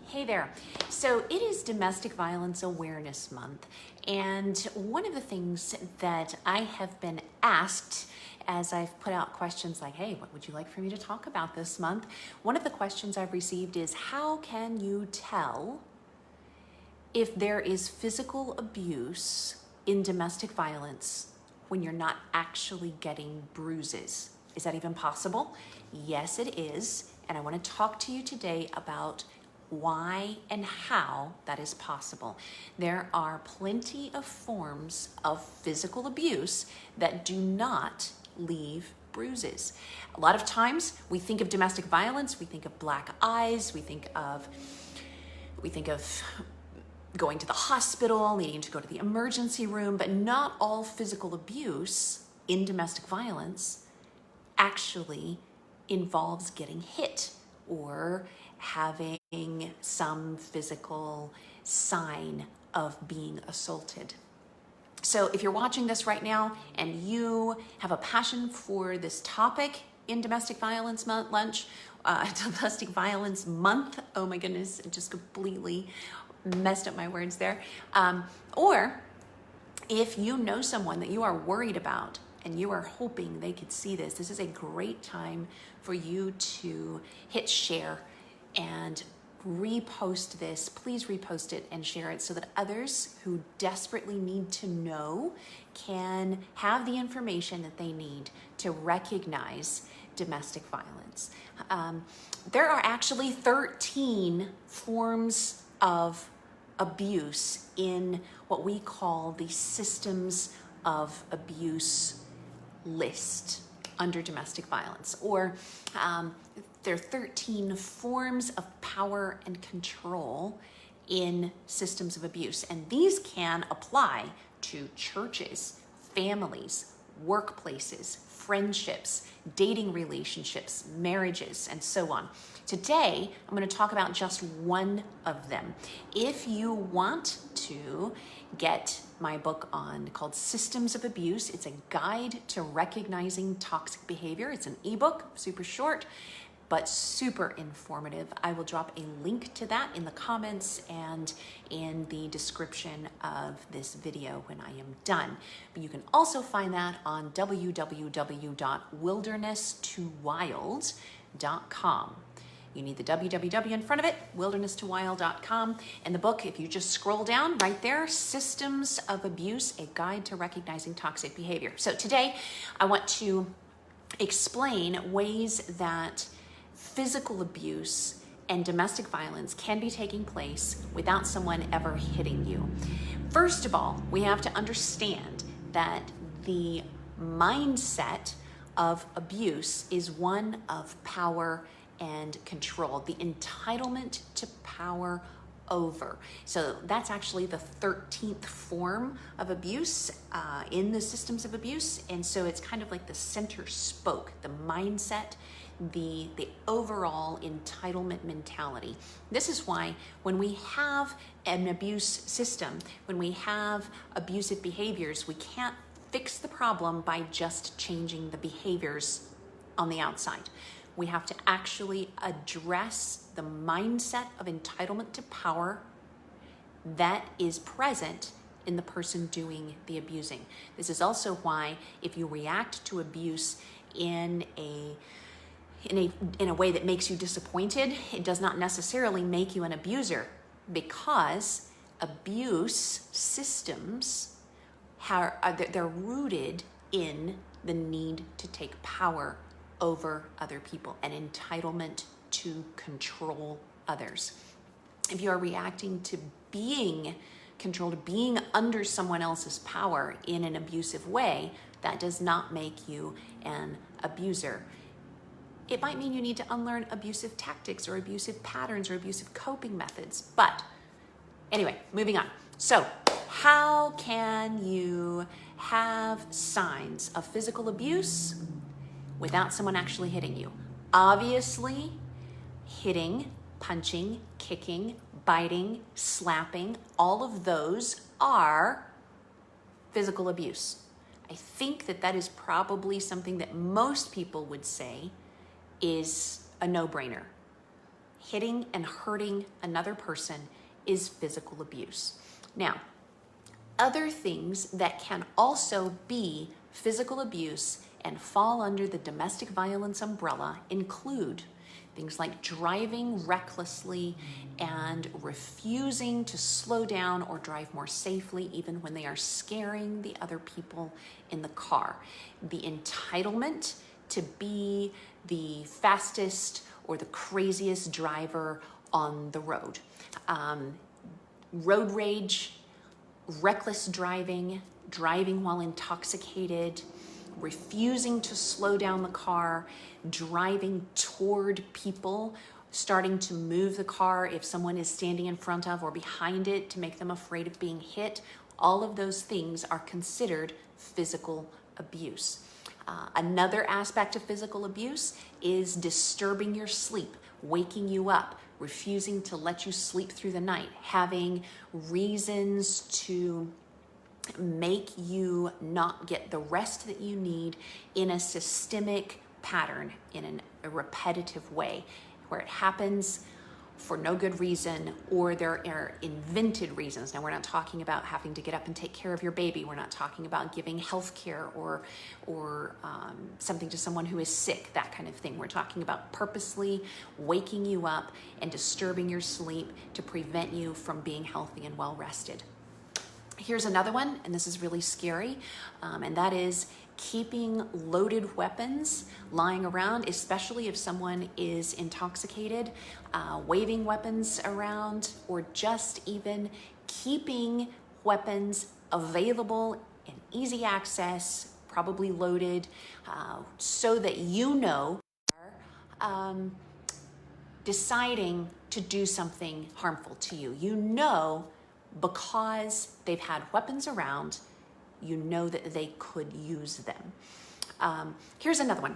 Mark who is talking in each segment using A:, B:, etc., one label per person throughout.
A: Hey there. So it is Domestic Violence Awareness Month, and one of the things that I have been asked as I've put out questions like, hey, what would you like for me to talk about this month? One of the questions I've received is, how can you tell if there is physical abuse in domestic violence when you're not actually getting bruises? Is that even possible? Yes, it is. And I want to talk to you today about why and how that is possible. There are plenty of forms of physical abuse that do not leave bruises. A lot of times we think of domestic violence, we think of black eyes, we think of going to the hospital, needing to go to the emergency room, but not all physical abuse in domestic violence actually involves getting hit or having some physical sign of being assaulted. So if you're watching this right now and you have a passion for this topic in Domestic Violence Month, Domestic Violence Month, oh my goodness, it just completely messed up my words there. Or if you know someone that you are worried about and you are hoping they could see this, this is a great time for you to hit share and repost this. Please repost it and share it so that others who desperately need to know can have the information that they need to recognize domestic violence. There are actually 13 forms of abuse in what we call the systems of abuse list under domestic violence, or there are 13 forms of power and control in systems of abuse. And these can apply to churches, families, workplaces, friendships, dating relationships, marriages, and so on. Today, I'm going to talk about just one of them. If you want to get my book called Systems of Abuse, it's a guide to recognizing toxic behavior. It's an ebook, super short, but super informative. I will drop a link to that in the comments and in the description of this video when I am done. But you can also find that on www.wilderness2wild.com. You need the www in front of it, wilderness2wild.com. And the book, if you just scroll down right there, Systems of Abuse, a guide to recognizing toxic behavior. So today I want to explain ways that physical abuse and domestic violence can be taking place without someone ever hitting you. First of all, we have to understand that the mindset of abuse is one of power and control, the entitlement to power over. So that's actually the 13th form of abuse in the systems of abuse. And so it's kind of like the center spoke, the mindset, the overall entitlement mentality. This is why when we have an abuse system, when we have abusive behaviors, we can't fix the problem by just changing the behaviors on the outside. We have to actually address the mindset of entitlement to power that is present in the person doing the abusing. This is also why if you react to abuse in a way that makes you disappointed, it does not necessarily make you an abuser, because abuse systems they're rooted in the need to take power over other people, an entitlement to control others. If you are reacting to being controlled, being under someone else's power in an abusive way, that does not make you an abuser. It might mean you need to unlearn abusive tactics or abusive patterns or abusive coping methods. But anyway, moving on. So how can you have signs of physical abuse without someone actually hitting you? Obviously, hitting, punching, kicking, biting, slapping, all of those are physical abuse. I think that is probably something that most people would say is a no-brainer. hitting and hurting another person is physical abuse. Now, other things that can also be physical abuse and fall under the domestic violence umbrella include things like driving recklessly and refusing to slow down or drive more safely, even when they are scaring the other people in the car. The entitlement to be the fastest or the craziest driver on the road. Road rage, reckless driving, driving while intoxicated, refusing to slow down the car, driving toward people, starting to move the car if someone is standing in front of or behind it to make them afraid of being hit. All of those things are considered physical abuse. Another aspect of physical abuse is disturbing your sleep, waking you up, refusing to let you sleep through the night, having reasons to make you not get the rest that you need in a systemic pattern, in a repetitive way, where it happens for no good reason, or there are invented reasons. Now, we're not talking about having to get up and take care of your baby. We're not talking about giving health care or something to someone who is sick, that kind of thing. We're talking about purposely waking you up and disturbing your sleep to prevent you from being healthy and well rested. Here's another one, and this is really scary, and that is keeping loaded weapons lying around, especially if someone is intoxicated, waving weapons around, or just even keeping weapons available in easy access, probably loaded, so that you know deciding to do something harmful to you. You know, because they've had weapons around, you know that they could use them. Here's another one.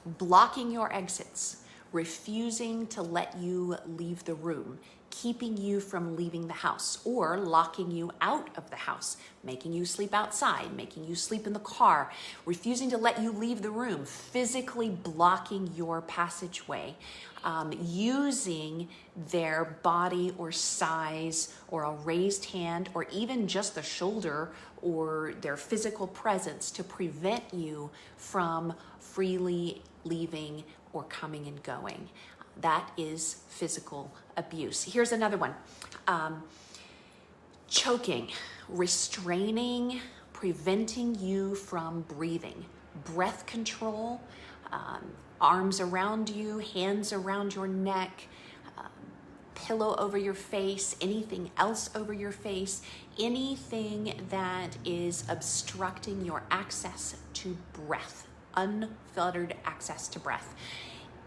A: Blocking your exits, refusing to let you leave the room, keeping you from leaving the house, or locking you out of the house, making you sleep outside, making you sleep in the car, refusing to let you leave the room, physically blocking your passageway, using their body or size or a raised hand or even just the shoulder or their physical presence to prevent you from freely leaving or coming and going. That is physical abuse. Here's another one. Choking, restraining, preventing you from breathing, breath control, arms around you, hands around your neck, pillow over your face, anything else over your face, anything that is obstructing your access to breath, unfettered access to breath.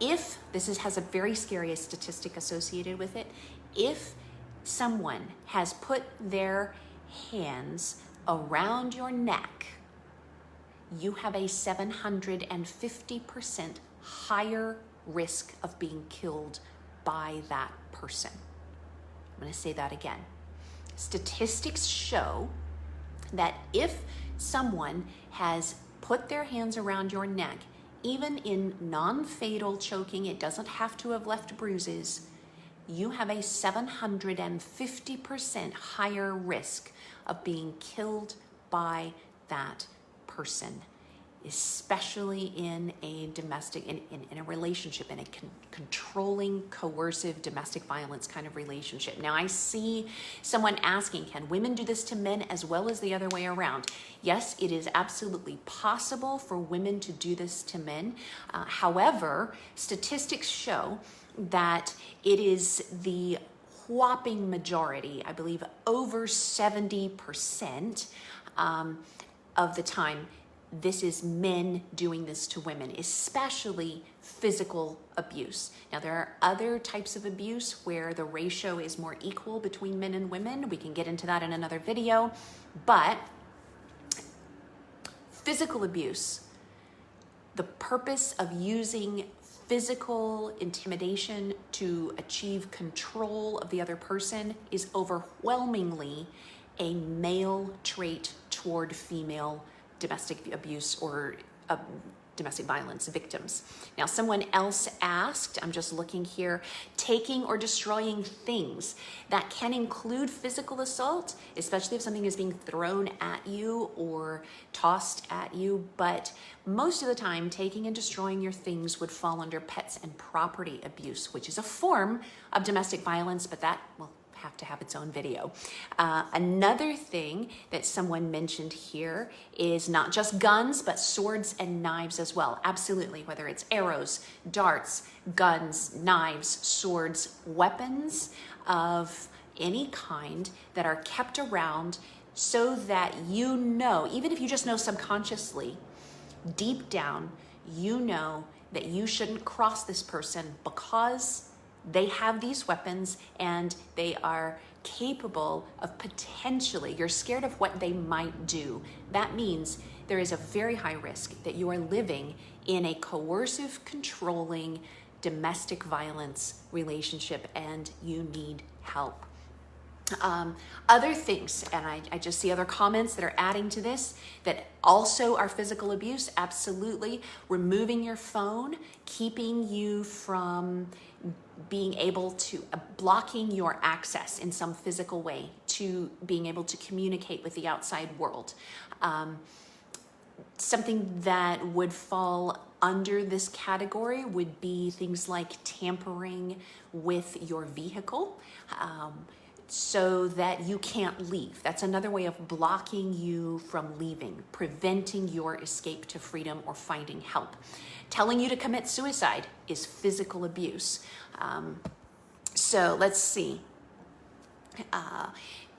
A: If this has a very scary statistic associated with it, if someone has put their hands around your neck, you have a 750% higher risk of being killed by that person. I'm going to say that again. Statistics show that if someone has put their hands around your neck, even in non-fatal choking, it doesn't have to have left bruises, you have a 750% higher risk of being killed by that person, especially in a domestic, in a relationship, in a controlling, coercive, domestic violence kind of relationship. Now, I see someone asking, can women do this to men as well as the other way around? Yes, it is absolutely possible for women to do this to men. However, statistics show that it is the whopping majority, I believe over 70% of the time, this is men doing this to women, especially physical abuse. Now, there are other types of abuse where the ratio is more equal between men and women. We can get into that in another video, but physical abuse, the purpose of using physical intimidation to achieve control of the other person is overwhelmingly a male trait toward female domestic abuse or domestic violence victims. Now, someone else asked, I'm just looking here, taking or destroying things. That can include physical assault, especially if something is being thrown at you or tossed at you. But most of the time, taking and destroying your things would fall under pets and property abuse, which is a form of domestic violence, but that will have to have its own video. Another thing that someone mentioned here is not just guns, but swords and knives as well. Absolutely, whether it's arrows, darts, guns, knives, swords, weapons of any kind that are kept around so that you know, even if you just know subconsciously, deep down, you know that you shouldn't cross this person because they have these weapons and they are capable of potentially, you're scared of what they might do. That means there is a very high risk that you are living in a coercive, controlling, domestic violence relationship and you need help. Other things, and I just see other comments that are adding to this that also are physical abuse. Absolutely. Removing your phone, keeping you from being able to, blocking your access in some physical way to being able to communicate with the outside world. Something that would fall under this category would be things like tampering with your vehicle. So that you can't leave. That's another way of blocking you from leaving, preventing your escape to freedom or finding help. Telling you to commit suicide is physical abuse. So let's see.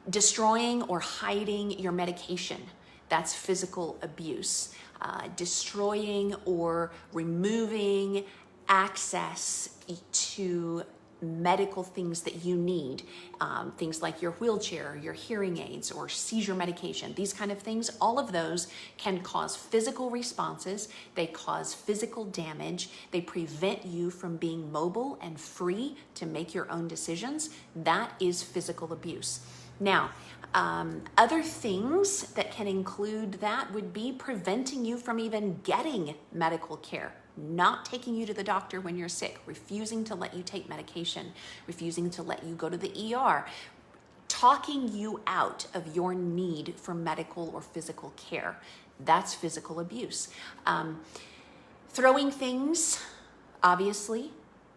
A: Destroying or hiding your medication, that's physical abuse. Destroying or removing access to medical things that you need, things like your wheelchair, your hearing aids, or seizure medication, these kind of things, all of those can cause physical responses. They cause physical damage. They prevent you from being mobile and free to make your own decisions. That is physical abuse. Now, other things that can include that would be preventing you from even getting medical care. Not taking you to the doctor when you're sick, refusing to let you take medication, refusing to let you go to the ER, talking you out of your need for medical or physical care. That's physical abuse. Throwing things, obviously,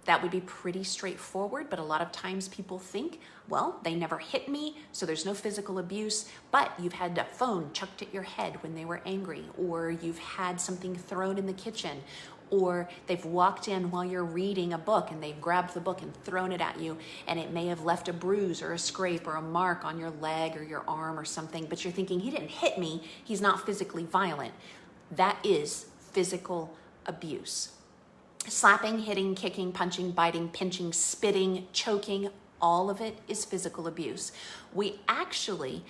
A: that would be pretty straightforward, but a lot of times people think, well, they never hit me, so there's no physical abuse, but you've had a phone chucked at your head when they were angry, or you've had something thrown in the kitchen, or they've walked in while you're reading a book and they've grabbed the book and thrown it at you, and it may have left a bruise or a scrape or a mark on your leg or your arm or something, but you're thinking, he didn't hit me, he's not physically violent. That is physical abuse. Slapping, hitting, kicking, punching, biting, pinching, spitting, choking, all of it is physical abuse. We actually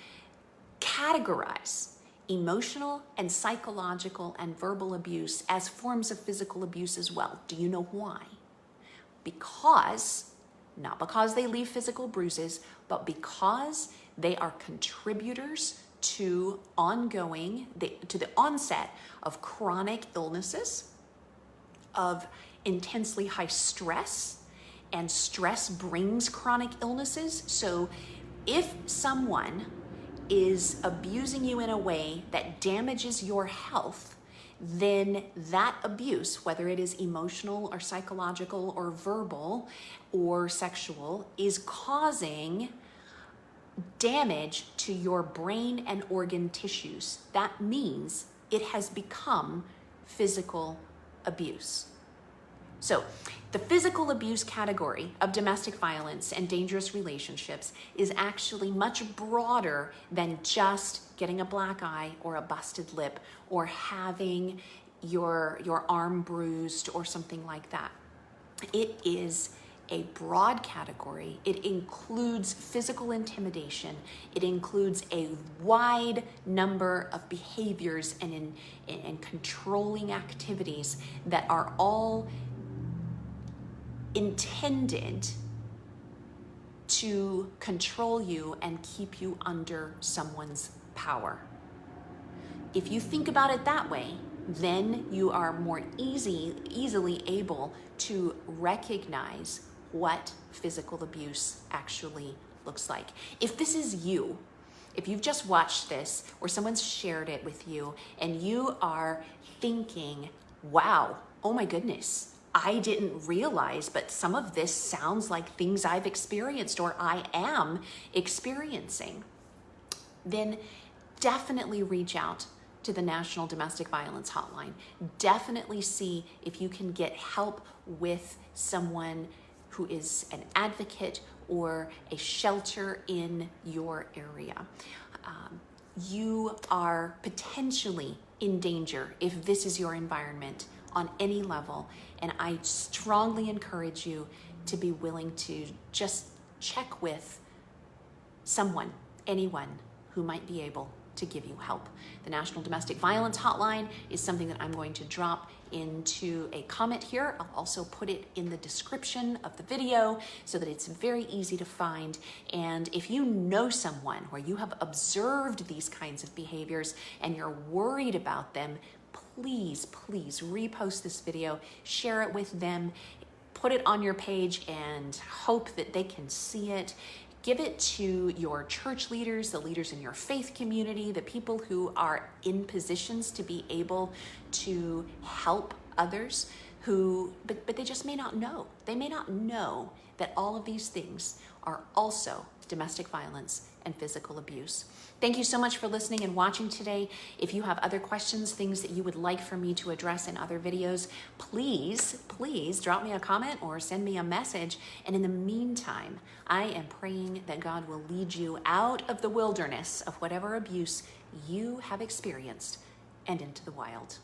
A: categorize emotional and psychological and verbal abuse as forms of physical abuse as well. Do you know why? Because, not because they leave physical bruises, but because they are contributors to the onset of chronic illnesses, of intensely high stress, and stress brings chronic illnesses. So if someone is abusing you in a way that damages your health, then that abuse, whether it is emotional or psychological or verbal or sexual, is causing damage to your brain and organ tissues. That means it has become physical abuse. So the physical abuse category of domestic violence and dangerous relationships is actually much broader than just getting a black eye or a busted lip or having your arm bruised or something like that. It is a broad category. It includes physical intimidation. It includes a wide number of behaviors and controlling activities that are all intended to control you and keep you under someone's power. If you think about it that way, then you are more easily able to recognize what physical abuse actually looks like. If this is you, if you've just watched this or someone's shared it with you and you are thinking, wow, oh my goodness, I didn't realize, but some of this sounds like things I've experienced or I am experiencing, then definitely reach out to the National Domestic Violence Hotline. Definitely see if you can get help with someone who is an advocate or a shelter in your area. You are potentially in danger if this is your environment on any level, and I strongly encourage you to be willing to just check with someone, anyone who might be able to give you help. The National Domestic Violence Hotline is something that I'm going to drop into a comment here. I'll also put it in the description of the video so that it's very easy to find. And if you know someone where you have observed these kinds of behaviors and you're worried about them, please repost this video, share it with them, put it on your page and hope that they can see it. Give it to your church leaders, the leaders in your faith community, the people who are in positions to be able to help others who, but they just may not know. They may not know that all of these things are also domestic violence and physical abuse. Thank you so much for listening and watching today. If you have other questions, things that you would like for me to address in other videos, please drop me a comment or send me a message. And in the meantime, I am praying that God will lead you out of the wilderness of whatever abuse you have experienced and into the wild.